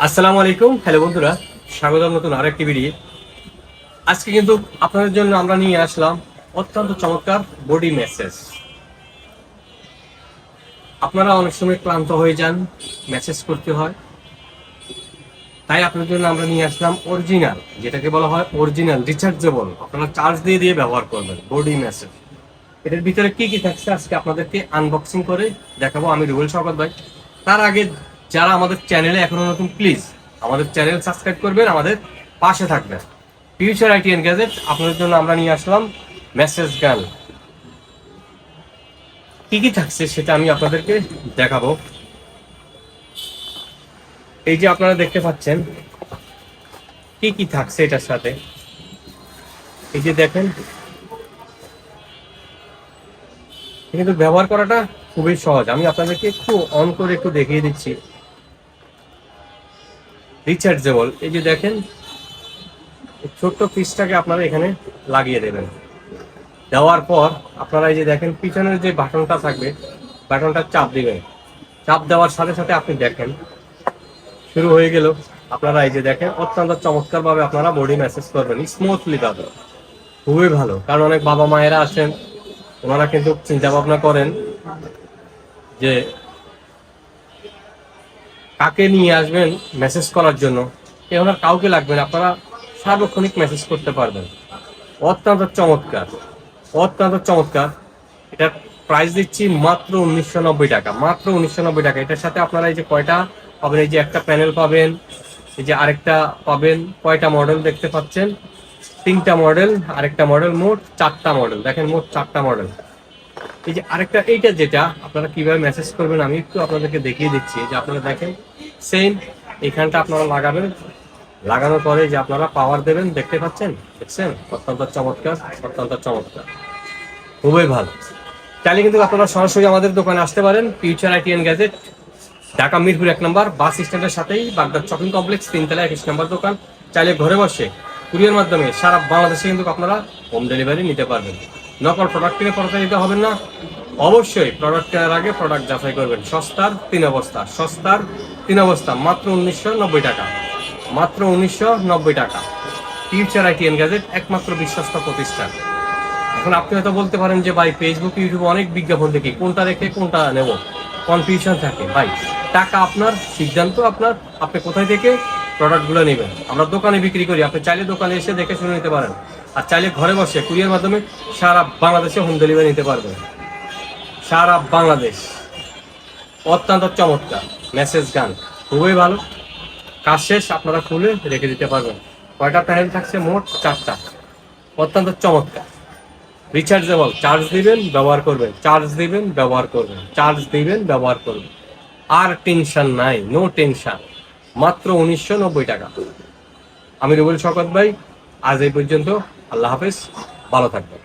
আসসালামু আলাইকুম, হ্যালো বন্ধুরা, স্বাগতম নতুন আরেকটি ভিডিও। আজকে কিন্তু আপনাদের জন্য আমরা নিয়ে আসলাম অত্যন্ত চমৎকার বডি ম্যাসেজ। আপনারা অনেক সময় ক্লান্ত হয়ে যান, ম্যাসেজ করতে হয়, তাই আপনাদের জন্য আমরা নিয়ে আসলাম অরিজিনাল, যেটাকে বলা হয় অরিজিনাল রিচার্জেবল, আপনারা চার্জ দিয়ে দিয়ে ব্যবহার করবেন বডি ম্যাসেজ। এটার ভিতরে কি কি থাকছে আজকে আপনাদেরকে আনবক্সিং করে দেখাবো আমি রুবেল শওকত ভাই। তার আগে যারা আমাদের চ্যানেলে এখনো নতুন, প্লিজ আমাদের চ্যানেল সাবস্ক্রাইব করবেন, আমাদের পাশে থাকবেন। ফিউচার আইটি এন্ড গ্যাজেট আপনাদের জন্য আমরা নিয়ে আসলাম মেসেজ গান। কি কি থাকছে সেটা আমি আপনাদেরকে দেখাবো। এই যে আপনারা দেখতে পাচ্ছেন কি কি থাকছে এটার সাথে। এই যে দেখেন, কিন্তু ব্যবহার করাটা খুবই সহজ। আমি আপনাদেরকে একটু অন করে একটু দেখিয়ে দিচ্ছি। রিচার্জেবল, এই যে দেখেন, ছোট্ট পিসটাকে আপনারা এখানে লাগিয়ে দেবেন। দেওয়ার পর আপনারা এই যে দেখেন পিছনের যে বাটনটা থাকবে, বাটনটা চাপ দিবেন। চাপ দেওয়ার সাথে সাথে আপনি দেখেন শুরু হয়ে গেল। আপনারা এই যে দেখেন অত্যন্ত চমৎকার ভাবে আপনারা বডি ম্যাসেজ করবেন স্মুথলি। তাদের খুবই ভালো, কারণ অনেক বাবা মায়েরা আছেন, ওনারা কিন্তু চিন্তা ভাবনা করেন যে কাকে নিয়ে আসবেন মেসেজ করার জন্য। ওনার কাউকে লাগবে না, আপনারা সার্বক্ষণিক মেসেজ করতে পারবেন। অত্যন্ত চমৎকার, অত্যন্ত চমৎকার। এটার প্রাইস দিচ্ছি মাত্র 1990 টাকা, মাত্র 1990 টাকা। এটার সাথে আপনারা এই যে কয়টা পাবেন, এই যে একটা প্যানেল পাবেন, এই যে আরেকটা পাবেন। কয়টা মডেল দেখতে পাচ্ছেন? 3টা মডেল, আরেকটা মডেল, মোট 4টা মডেল। দেখেন মোট 4টা মডেল। এই যে আরেকটা, এইটা যেটা আপনারা কিভাবে মেসেজ করবেন আমি একটু আপনাদেরকে দেখিয়ে দিচ্ছি। যে আপনারা দেখেন সেম এখানটা আপনারা লাগাবেন, লাগানোর পরে যে আপনারা পাওয়ার দেবেন, দেখতে পাচ্ছেন, দেখছেন? অত্যন্ত চমৎকার, অত্যন্ত চমৎকার, খুবই ভালো। চাইলে কিন্তু আপনারা সরাসরি আমাদের দোকানে আসতে পারেন। Future IT and gadget, Dhaka Mirpur 1 নম্বর বাস স্ট্যান্ডের সাথেই বাগদাদ শপিং কমপ্লেক্স, 3তলা 21 নম্বর দোকান। চাইলে ঘরে বসে কুরিয়ার মাধ্যমে সারা বাংলাদেশে কিন্তু আপনারা হোম ডেলিভারি নিতে পারবেন। নকল প্রোডাক্ট কিনে পড়তে দিতে হবে না। অবশ্যই প্রোডাক্ট কেনার আগে প্রোডাক্ট যাচাই করবেন। সস্তার 3 অবস্থা, সস্তার 3 অবস্থা, মাত্র 1990 টাকা, মাত্র 1990 টাকা। ফিউচার আইটি এন্ড গ্যাজেট, একমাত্র বিশ্বস্ত প্রতিষ্ঠান। এখন আপনি হয়তো বলতে পারেন যে ভাই ফেসবুক ইউটিউবে অনেক বিজ্ঞাপন দেখি, কোনটা রেখে কোনটা নেব, কনফিউশন থাকে। ভাই টাকা আপনার, সিদ্ধান্ত আপনার, আপনি কোথায় থেকে প্রোডাক্টগুলো নেবেন। আমরা দোকানে বিক্রি করি, আপনি চাইলে দোকানে এসে দেখে শুনে নিতে পারেন, আর চাইলে ঘরে বসে কুরিয়ার মাধ্যমে সারা বাংলাদেশে হোম ডেলিভারি নিতে পারবেন। সারা বাংলাদেশ। অত্যন্ত চমৎকার মেসেজ গান, খুবই ভালো। কাজ শেষ আপনারা খুলে রেখে দিতে পারবেন। কয়টা প্যানেল থাকছে? মোট 4টা। অত্যন্ত চমৎকার, রিচার্জেবল। চার্জ দিবেন, ব্যবহার করবেন, চার্জ দিবেন, ব্যবহার করবেন, চার্জ দিবেন, ব্যবহার করবেন। আর টেনশন নাই, নো টেনশন। মাত্র 1990 টাকা। আমি রুবেল শওকত ভাই, আজ এই পর্যন্ত। আল্লাহ হাফেজ, ভালো থাকবেন।